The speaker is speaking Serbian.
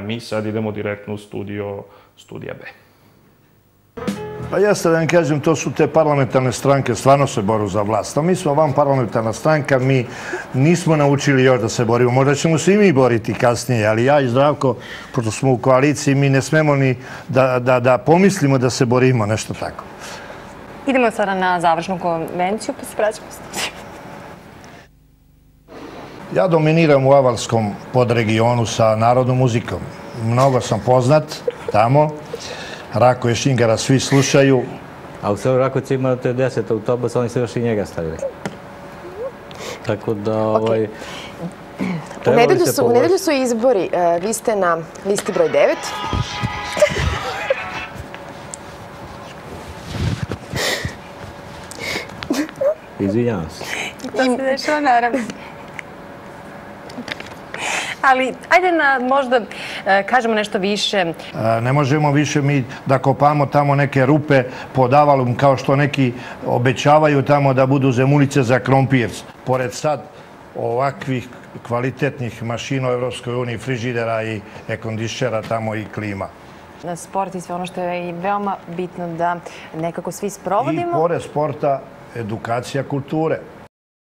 Mi sad idemo direktno u studija B. Pa jeste da vam kažem, to su te parlamentarne stranke, stvarno se boru za vlast. A mi smo van parlamentarna stranka, mi nismo naučili još da se borimo. Možda ćemo se i mi boriti kasnije, ali ja i Zdravko, pošto smo u koaliciji, mi ne smemo ni da pomislimo da se borimo, nešto tako. Idemo sada na završnu konvenciju, pa se vraćamo u studiju. Ja dominiram u avalskom podregionu sa narodnom muzikom. Mnogo sam poznat tamo. Rako je Šingara, svi slušaju. A u Selu Rakovci imate 10 autobusa, oni se još i njega stavili. Tako da... U nedelju su izbori. Vi ste na listi broj 9. Izvinjavam se. To se dešava, naravno. Ali, ajde možda kažemo nešto više. Ne možemo više mi da kopamo tamo neke rupe pod avalom kao što neki obećavaju tamo da budu zemunice za krompir. Pored sad ovakvih kvalitetnih mašina u Evropskoj uniji, frižidera i ekondišera tamo i klima. Sport i sve ono što je i veoma bitno da nekako svi sprovodimo. I pored sporta, edukacija kulture.